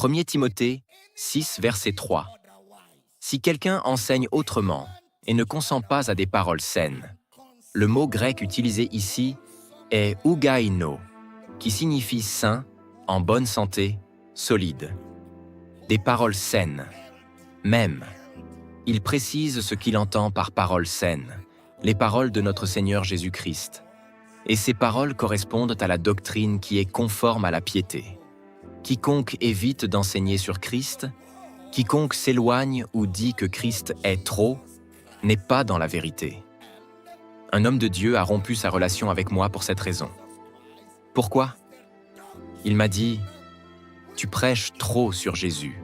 1 Timothée 6, verset 3. Si quelqu'un enseigne autrement et ne consent pas à des paroles saines, le mot grec utilisé ici est ougaino, qui signifie sain, en bonne santé, solide. Des paroles saines. Même. Il précise ce qu'il entend par paroles saines, les paroles de notre Seigneur Jésus-Christ. Et ces paroles correspondent à la doctrine qui est conforme à la piété. Quiconque évite d'enseigner sur Christ, quiconque s'éloigne ou dit que Christ est trop, n'est pas dans la vérité. Un homme de Dieu a rompu sa relation avec moi pour cette raison. Pourquoi? Il m'a dit « Tu prêches trop sur Jésus ».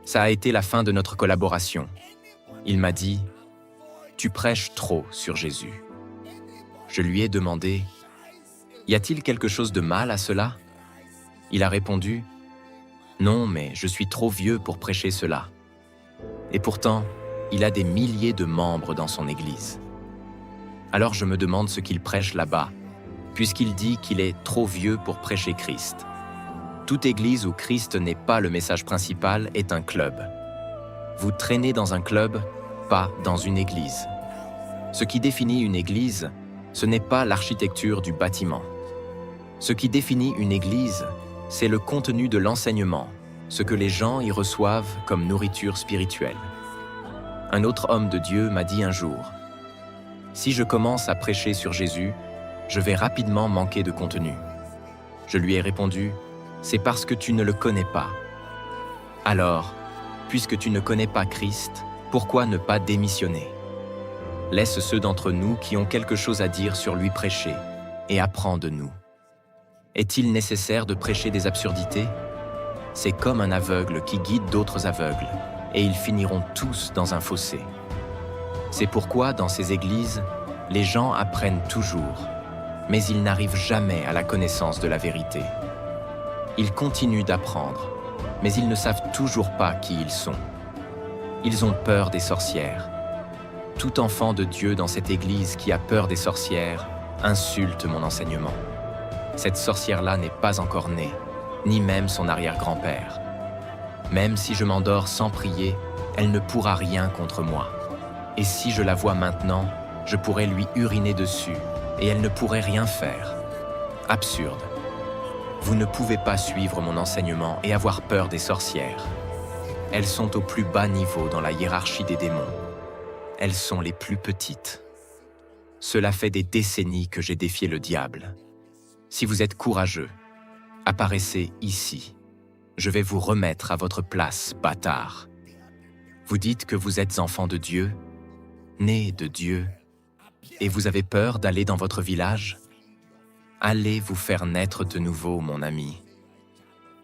Ça a été la fin de notre collaboration. Il m'a dit « Tu prêches trop sur Jésus ». Je lui ai demandé « Y a-t-il quelque chose de mal à cela ?» Il a répondu « Non, mais je suis trop vieux pour prêcher cela. » Et pourtant, il a des milliers de membres dans son église. Alors je me demande ce qu'il prêche là-bas, puisqu'il dit qu'il est trop vieux pour prêcher Christ. Toute église où Christ n'est pas le message principal est un club. Vous traînez dans un club, pas dans une église. Ce qui définit une église, ce n'est pas l'architecture du bâtiment. Ce qui définit une église, c'est le contenu de l'enseignement, ce que les gens y reçoivent comme nourriture spirituelle. Un autre homme de Dieu m'a dit un jour, « Si je commence à prêcher sur Jésus, je vais rapidement manquer de contenu. » Je lui ai répondu, « C'est parce que tu ne le connais pas. » Alors, puisque tu ne connais pas Christ, pourquoi ne pas démissionner? Laisse ceux d'entre nous qui ont quelque chose à dire sur lui prêcher et apprends de nous. Est-il nécessaire de prêcher des absurdités? C'est comme un aveugle qui guide d'autres aveugles, et ils finiront tous dans un fossé. C'est pourquoi, dans ces églises, les gens apprennent toujours, mais ils n'arrivent jamais à la connaissance de la vérité. Ils continuent d'apprendre, mais ils ne savent toujours pas qui ils sont. Ils ont peur des sorcières. Tout enfant de Dieu dans cette église qui a peur des sorcières insulte mon enseignement. Cette sorcière-là n'est pas encore née, ni même son arrière-grand-père. Même si je m'endors sans prier, elle ne pourra rien contre moi. Et si je la vois maintenant, je pourrais lui uriner dessus, et elle ne pourrait rien faire. Absurde. Vous ne pouvez pas suivre mon enseignement et avoir peur des sorcières. Elles sont au plus bas niveau dans la hiérarchie des démons. Elles sont les plus petites. Cela fait des décennies que j'ai défié le diable. Si vous êtes courageux, apparaissez ici. Je vais vous remettre à votre place, bâtard. Vous dites que vous êtes enfant de Dieu, né de Dieu, et vous avez peur d'aller dans votre village? Allez vous faire naître de nouveau, mon ami.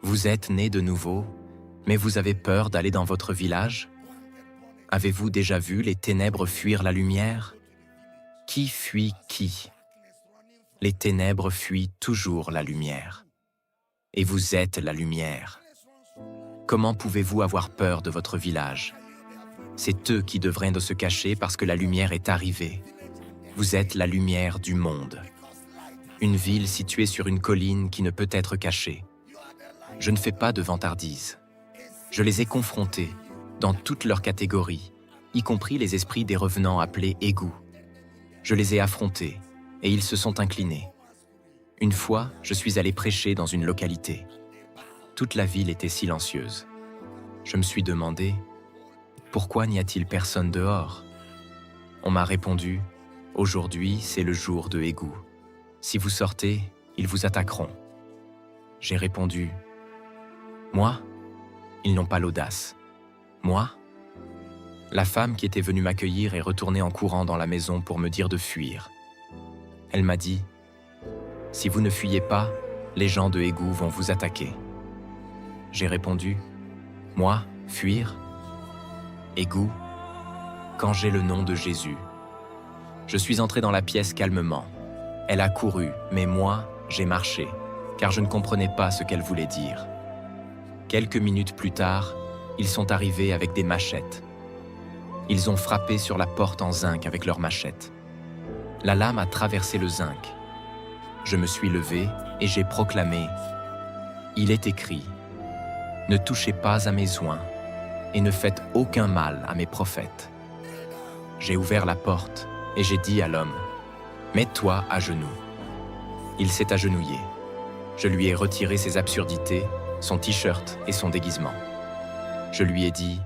Vous êtes né de nouveau, mais vous avez peur d'aller dans votre village? Avez-vous déjà vu les ténèbres fuir la lumière? Qui fuit qui? Les ténèbres fuient toujours la lumière. Et vous êtes la lumière. Comment pouvez-vous avoir peur de votre village? C'est eux qui devraient se cacher parce que la lumière est arrivée. Vous êtes la lumière du monde. Une ville située sur une colline qui ne peut être cachée. Je ne fais pas de vantardise. Je les ai confrontés dans toutes leurs catégories, y compris les esprits des revenants appelés égouts. Je les ai affrontés et ils se sont inclinés. Une fois, je suis allé prêcher dans une localité. Toute la ville était silencieuse. Je me suis demandé, pourquoi n'y a-t-il personne dehors? On m'a répondu, aujourd'hui c'est le jour de égout. Si vous sortez, ils vous attaqueront. J'ai répondu, moi? Ils n'ont pas l'audace. Moi? La femme qui était venue m'accueillir est retournée en courant dans la maison pour me dire de fuir. Elle m'a dit, « Si vous ne fuyez pas, les gens de égout vont vous attaquer. » J'ai répondu, « Moi, fuir? Égout? Quand j'ai le nom de Jésus. » Je suis entré dans la pièce calmement. Elle a couru, mais moi, j'ai marché, car je ne comprenais pas ce qu'elle voulait dire. Quelques minutes plus tard, ils sont arrivés avec des machettes. Ils ont frappé sur la porte en zinc avec leurs machettes. La lame a traversé le zinc. Je me suis levé et j'ai proclamé « Il est écrit, Ne touchez pas à mes oints et ne faites aucun mal à mes prophètes. J'ai ouvert la porte et j'ai dit à l'homme, mets-toi à genoux. Il s'est agenouillé. Je lui ai retiré ses absurdités, son t-shirt et son déguisement. Je lui ai dit,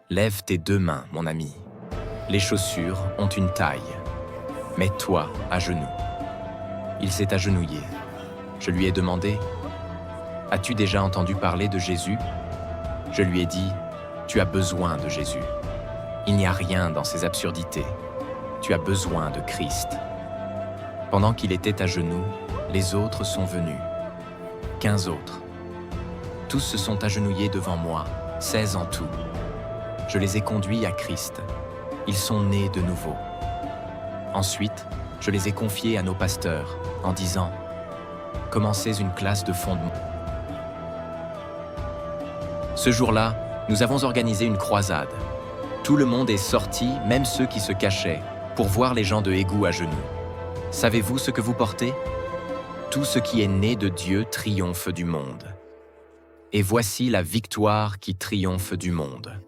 lève tes 2 mains, mon ami. Les chaussures ont une taille. Mets-toi à genoux. Il s'est agenouillé. Je lui ai demandé, as-tu déjà entendu parler de Jésus? Je lui ai dit, tu as besoin de Jésus. Il n'y a rien dans ces absurdités. Tu as besoin de Christ. Pendant qu'il était à genoux, les autres sont venus. 15 autres. Tous se sont agenouillés devant moi, 16 en tout. Je les ai conduits à Christ. Ils sont nés de nouveau. Ensuite, je les ai confiés à nos pasteurs, en disant, commencez une classe de fondement. Ce jour-là, nous avons organisé une croisade. Tout le monde est sorti, même ceux qui se cachaient, pour voir les gens de Égout à genoux. Savez-vous ce que vous portez? Tout ce qui est né de Dieu triomphe du monde. Et voici la victoire qui triomphe du monde.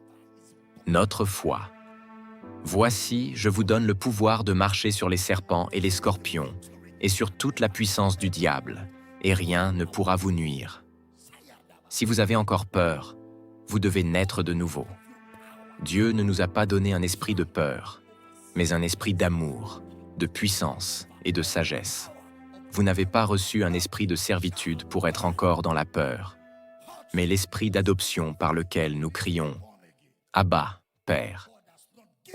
Notre foi. Voici, je vous donne le pouvoir de marcher sur les serpents et les scorpions, et sur toute la puissance du diable, et rien ne pourra vous nuire. Si vous avez encore peur, vous devez naître de nouveau. Dieu ne nous a pas donné un esprit de peur, mais un esprit d'amour, de puissance et de sagesse. Vous n'avez pas reçu un esprit de servitude pour être encore dans la peur, mais l'esprit d'adoption par lequel nous crions « Abba, Père ».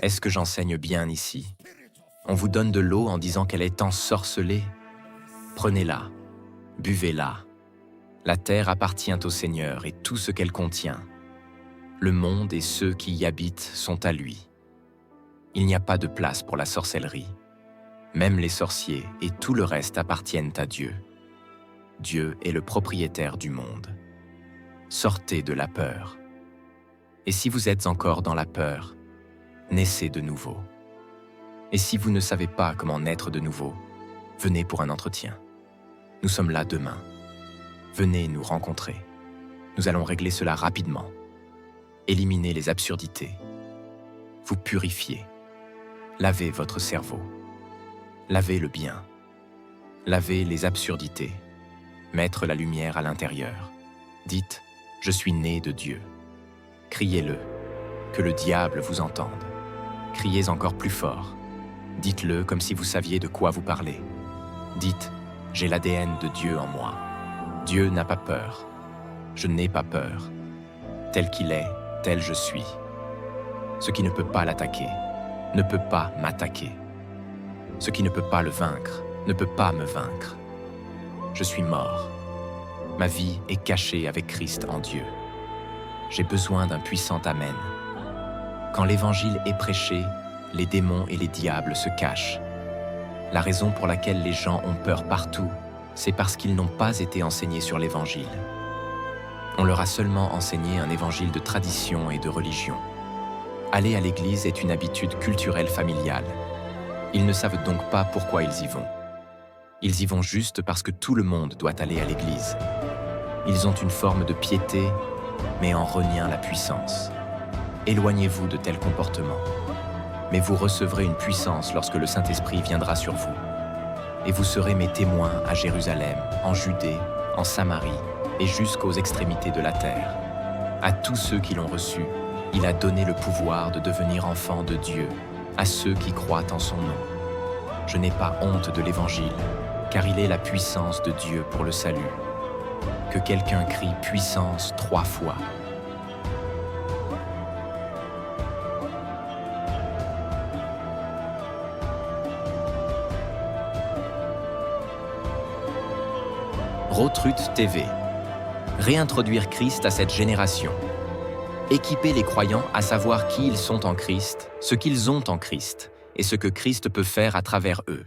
Est-ce que j'enseigne bien ici? On vous donne de l'eau en disant qu'elle est ensorcelée. Prenez-la, buvez-la. La terre appartient au Seigneur et tout ce qu'elle contient. Le monde et ceux qui y habitent sont à lui. Il n'y a pas de place pour la sorcellerie. Même les sorciers et tout le reste appartiennent à Dieu. Dieu est le propriétaire du monde. Sortez de la peur. Et si vous êtes encore dans la peur, naissez de nouveau. Et si vous ne savez pas comment naître de nouveau, venez pour un entretien. Nous sommes là demain. Venez nous rencontrer. Nous allons régler cela rapidement. Éliminez les absurdités. Vous purifiez. Lavez votre cerveau. Lavez le bien. Lavez les absurdités. Mettre la lumière à l'intérieur. Dites, je suis né de Dieu. Criez-le. Que le diable vous entende. Criez encore plus fort. Dites-le comme si vous saviez de quoi vous parlez. Dites, j'ai l'ADN de Dieu en moi. Dieu n'a pas peur. Je n'ai pas peur. Tel qu'il est, tel je suis. Ce qui ne peut pas l'attaquer, ne peut pas m'attaquer. Ce qui ne peut pas le vaincre, ne peut pas me vaincre. Je suis mort. Ma vie est cachée avec Christ en Dieu. J'ai besoin d'un puissant Amen. Quand l'Évangile est prêché, les démons et les diables se cachent. La raison pour laquelle les gens ont peur partout, c'est parce qu'ils n'ont pas été enseignés sur l'Évangile. On leur a seulement enseigné un évangile de tradition et de religion. Aller à l'église est une habitude culturelle familiale. Ils ne savent donc pas pourquoi ils y vont. Ils y vont juste parce que tout le monde doit aller à l'église. Ils ont une forme de piété, mais en reniant la puissance. Éloignez-vous de tels comportements. Mais vous recevrez une puissance lorsque le Saint-Esprit viendra sur vous. Et vous serez mes témoins à Jérusalem, en Judée, en Samarie, et jusqu'aux extrémités de la terre. À tous ceux qui l'ont reçu, il a donné le pouvoir de devenir enfants de Dieu, à ceux qui croient en son nom. Je n'ai pas honte de l'Évangile, car il est la puissance de Dieu pour le salut. Que quelqu'un crie puissance 3 fois. Rotrut TV. Réintroduire Christ à cette génération. Équiper les croyants à savoir qui ils sont en Christ, ce qu'ils ont en Christ, et ce que Christ peut faire à travers eux.